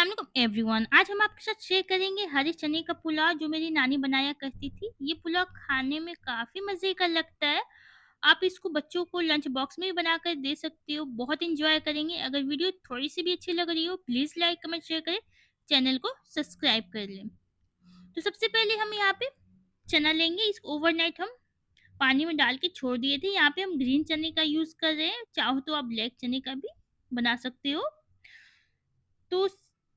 अस्सलाम वालेकुम एवरीवन। आज हम आपके साथ शेयर करेंगे हरे चने का पुलाव जो मेरी नानी बनाया करती थी। ये पुलाव खाने में काफ़ी मज़े का लगता है। आप इसको बच्चों को लंच बॉक्स में भी बनाकर दे सकते हो, बहुत एंजॉय करेंगे। अगर वीडियो थोड़ी-सी भी अच्छी लग रही हो प्लीज़ लाइक, कमेंट, शेयर करें, चैनल को सब्सक्राइब कर लें। तो सबसे पहले हम यहाँ पे चना लेंगे, इसको ओवरनाइट हम पानी में डाल के छोड़ दिए थे। यहाँ पे हम ग्रीन चने का यूज़ कर रहे हैं, चाहो तो आप ब्लैक चने का भी बना सकते हो। तो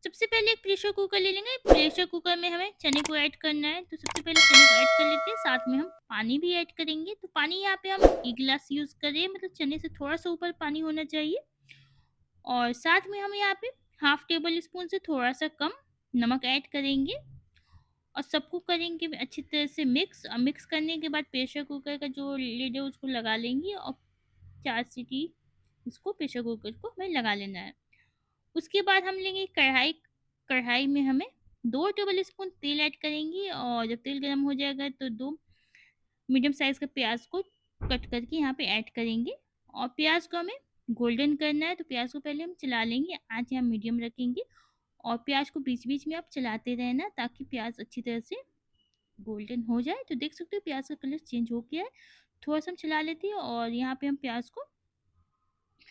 सबसे पहले एक प्रेशर कुकर ले लेंगे। प्रेशर कुकर में हमें चने को ऐड करना है, तो सबसे पहले चने को ऐड कर लेते हैं, साथ में हम पानी भी ऐड करेंगे। तो पानी यहाँ पे हम 1 गिलास यूज़ कर रहे हैं, मतलब चने से थोड़ा-सा ऊपर पानी होना चाहिए। और साथ में हम यहाँ पे हाफ टेबल स्पून से थोड़ा-सा कम नमक ऐड करेंगे और सबको करेंगे अच्छी तरह से मिक्स। मिक्स करने के बाद प्रेशर कुकर का जो लिड है उसको लगा लेंगे और 4 सीटी इसको प्रेशर कुकर को हमें लगा लेना है। उसके बाद हम लेंगे कढ़ाई। कढ़ाई में हमें 2 टेबल स्पून तेल ऐड करेंगे और जब तेल गरम हो जाएगा तो 2 मीडियम साइज़ का प्याज़ को कट करके यहाँ पे ऐड करेंगे और प्याज़ को हमें गोल्डन करना है, तो प्याज़ को पहले हम चला लेंगे, आँच यहाँ मीडियम रखेंगे और प्याज़ को बीच-बीच में आप चलाते रहना ताकि प्याज़ अच्छी तरह से गोल्डन हो जाए। तो देख सकते हो प्याज़ का कलर चेंज हो गया है। थोड़ा-सा हम चला लेते हैं और यहाँ पे हम प्याज़ को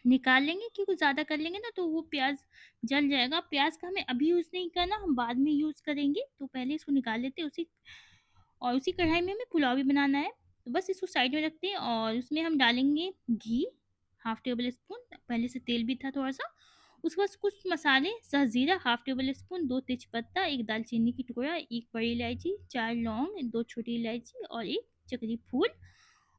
निकाल लेंगे, क्योंकि ज़्यादा कर लेंगे ना तो वो प्याज़ जल जाएगा। प्याज़ का हमें अभी यूज़ नहीं करना, हम बाद में यूज़ करेंगे। तो पहले इसको निकाल लेते हैं उसी कढ़ाई में हमें पुलाव भी बनाना है। तो बस इसको साइड में रखते हैं और उसमें हम डालेंगे घी, हाफ़ टेबल स्पून, पहले से तेल भी था थोड़ा-सा। उसके बाद कुछ मसाले, सहज़ीरा हाफ़ टेबल स्पून, 2 तेजपत्ता, 1 दालचीनी की टुकड़ा, 1 बड़ी इलायची, 4 लौंग, 2 छोटी इलायची और 1 चक्री फूल।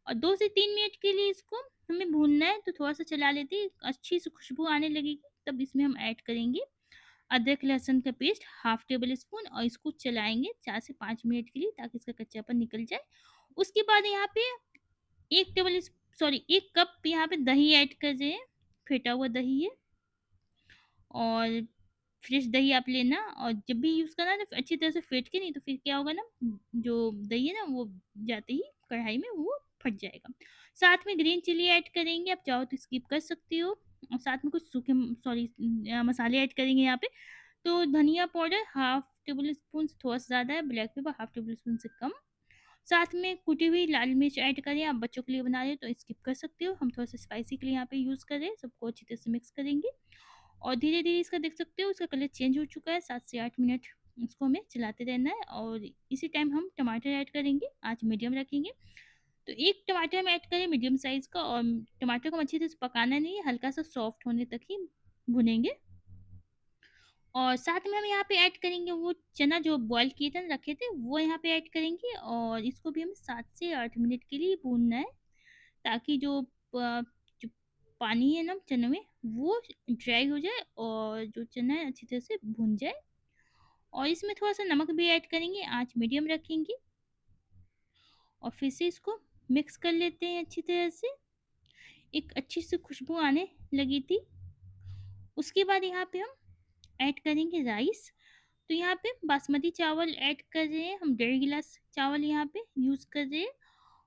और 2 से 3 मिनट के लिए इसको हमें भूनना है, तो थोड़ा-सा चला लेते हैं, अच्छी सी खुशबू आने लगेगी, तब इसमें हम ऐड करेंगे अदरक लहसुन का पेस्ट हाफ टेबल स्पून और इसको चलाएँगे 4 से 5 मिनट के लिए ताकि इसका कच्चापन निकल जाए। उसके बाद यहाँ पे 1 टेबल स्प सॉरी 1 कप यहाँ पे दही ऐड कर रहे हैं, फेंटा हुआ दही है और फ्रेश दही आप लेना और जब भी यूज़ करना तो अच्छी तरह से फेंट के, नहीं तो फिर क्या होगा ना, जो दही है ना वो जाते ही कढ़ाई में वो फट जाएगा। साथ में ग्रीन चिली ऐड करेंगे, आप चाहो तो स्किप कर सकते हो और साथ में कुछ सूखे मसाले ऐड करेंगे यहाँ पे। तो धनिया पाउडर हाफ टेबल स्पून से थोड़ा सा ज़्यादा है, black pepper half table spoon से कम। साथ में कुटी हुई लाल मिर्च ऐड करें, आप बच्चों के लिए बना रहे हो तो स्किप कर सकते हो, हम थोड़ा सा स्पाइसी के लिए यहाँ पे यूज़ कर रहे हैं। सबको अच्छी तरह से मिक्स करेंगे और धीरे-धीरे इसका देख सकते हो उसका कलर चेंज हो चुका है। 7 से 8 मिनट इसको हमें चलाते रहना है और इसी टाइम हम टमाटर ऐड करेंगे, आँच मीडियम रखेंगे। तो 1 टमाटर हम ऐड करें मीडियम साइज़ का और टमाटर को अच्छी तरह से पकाना नहीं है, हल्का-सा सॉफ्ट होने तक ही भुनेंगे। और साथ में हम यहाँ पे ऐड करेंगे वो चना जो बॉयल किए थे ना, रखे थे, वो यहाँ पे ऐड करेंगे और इसको भी हमें 7 से 8 मिनट के लिए भूनना है ताकि जो पानी है ना चने में वो ड्राई हो जाए और जो चना है अच्छी तरह से भुन जाए। और इसमें थोड़ा-सा नमक भी ऐड करेंगे, आँच मीडियम रखेंगे और फिर से इसको मिक्स कर लेते हैं अच्छी तरह से। एक अच्छी सी खुशबू आने लगी थी। उसके बाद यहाँ पे हम ऐड करेंगे राइस। तो यहाँ पे बासमती चावल ऐड कर रहे हैं, हम 1.5 गिलास चावल यहाँ पे यूज़ कर रहे हैं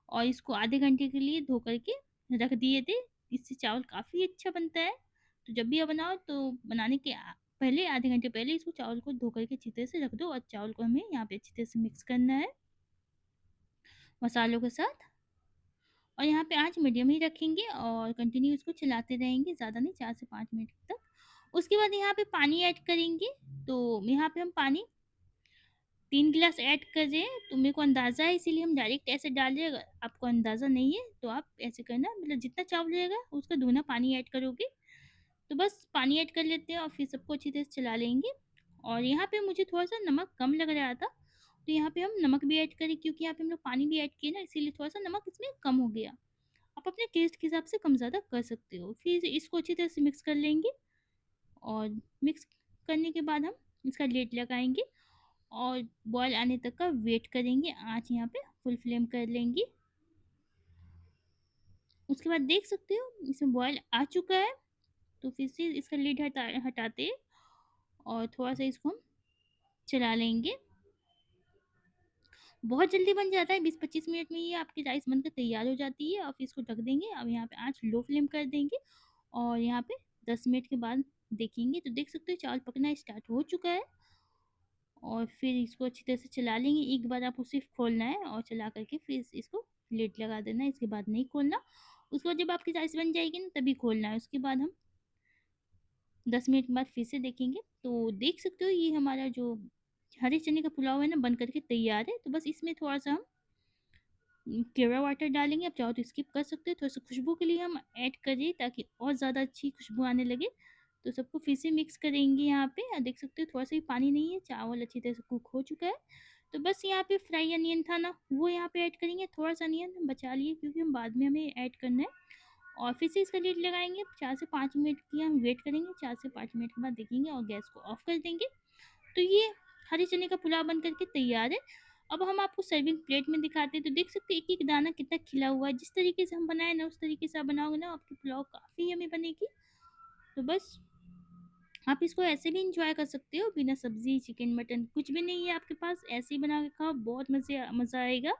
और इसको आधे घंटे के लिए धो कर के रख दिए थे। इससे चावल काफ़ी अच्छा बनता है। तो जब भी आप बनाओ तो बनाने के पहले आधे घंटे पहले इसको चावल को धो कर के अच्छी तरह से रख दो और चावल को हमें यहाँ पे अच्छी तरह से मिक्स करना है मसालों के साथ। और यहाँ पे आँच मीडियम ही रखेंगे और कंटिन्यू इसको चलाते रहेंगे, ज़्यादा नहीं, 4 से 5 मिनट तक। उसके बाद यहाँ पे पानी ऐड करेंगे। तो यहाँ पे हम पानी 3 गिलास ऐड कर रहे हैं, तो मेरे को अंदाज़ा है इसीलिए हम डायरेक्ट ऐसे डाल रहे हैं। अगर आपको अंदाज़ा नहीं है तो आप ऐसे करना, मतलब जितना चावल रहेगा उसका दूना पानी ऐड करोगे। तो बस पानी ऐड कर लेते हैं और फिर सबको अच्छी तरह से चला लेंगे। और यहाँ पे मुझे थोड़ा-सा नमक कम लग रहा था, तो यहाँ पे हम नमक भी ऐड करें, क्योंकि यहाँ पे हम लोग पानी भी ऐड किए ना, इसीलिए थोड़ा-सा नमक इसमें कम हो गया। आप अपने टेस्ट के हिसाब से कम-ज़्यादा कर सकते हो। फिर इसको अच्छी तरह से मिक्स कर लेंगे और मिक्स करने के बाद हम इसका लिड लगाएँगे और बॉयल आने तक का वेट करेंगे। आँच यहाँ पे फुल फ्लेम कर लेंगे। उसके बाद देख सकते हो इसमें बॉयल आ चुका है, तो फिर से इसका लिड हटाते हैं और थोड़ा-सा इसको हम चला लेंगे। बहुत जल्दी बन जाता है, 20-25 मिनट में ये आपकी राइस बनकर तैयार हो जाती है और फिर इसको ढक देंगे। अब यहाँ पे आँच लो फ्लेम कर देंगे और यहाँ पे 10 मिनट के बाद देखेंगे तो देख सकते हो चावल पकना स्टार्ट हो चुका है। और फिर इसको अच्छी तरह से चला लेंगे। एक बार आपको सिर्फ़ खोलना है और चला करके फिर इसको लिड लगा देना है, इसके बाद नहीं खोलना। उसके बाद जब आपकी राइस बन जाएगी ना तभी खोलना है, उसके बाद हम 10 मिनट के बाद फिर से देखेंगे। तो देख सकते हो ये हमारा जो हरे चने का पुलाव है ना बन कर के तैयार है। तो बस इसमें थोड़ा-सा हम केवड़ा वाटर डालेंगे, आप चाहो तो स्किप कर सकते हो। थोड़ा-सा खुशबू के लिए हम ऐड करिए ताकि और ज़्यादा अच्छी खुशबू आने लगे। तो सबको फिर से मिक्स करेंगे यहाँ पे। देख सकते हो थोड़ा-सा भी पानी नहीं है, चावल अच्छी तरह से कुक हो चुका है। तो बस यहाँ पे फ्राई अनियन था ना, वो यहाँ पे ऐड करेंगे। थोड़ा-सा अनियन बचा लिए क्योंकि हम बाद में हमें ऐड करना है। और फिर से इसका लिड लगाएँगे, 4 से 5 मिनट की हम वेट करेंगे। 4 से 5 मिनट के बाद देखेंगे और गैस को ऑफ कर देंगे। तो ये हरे चने का पुलाव बन कर के तैयार है। अब हम आपको सर्विंग प्लेट में दिखाते हैं। तो देख सकते हैं एक-एक दाना कितना खिला हुआ है। जिस तरीके से हम बनाए ना उस तरीके से आप बनाओगे ना आपकी पुलाव काफ़ी यम्मी बनेगी। तो बस आप इसको ऐसे भी एन्जॉय कर सकते हो बिना सब्ज़ी, चिकन, मटन कुछ भी नहीं है आपके पास, ऐसे ही बना के खाओ, बहुत मज़ा आएगा।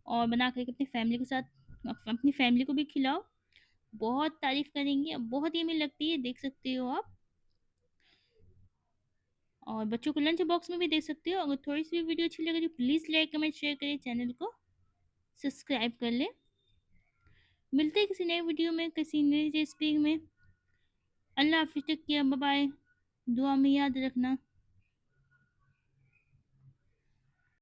और बना कर के अपनी फैमिली के साथ अपनी फैमिली को भी खिलाओ, बहुत तारीफ़ करेंगे, बहुत यम्मी लगती है, देख सकते हो आप। और बच्चों को लंच बॉक्स में भी दे सकते हो। अगर थोड़ी-सी भी वीडियो अच्छी लगे तो प्लीज़ लाइक, कमेंट, शेयर करें, चैनल को सब्सक्राइब कर लें। मिलते हैं किसी नए वीडियो में, किसी नई रेसिपी में। अल्लाह हाफ़िज़, टेक केयर, बाय बाय। दुआ में याद रखना।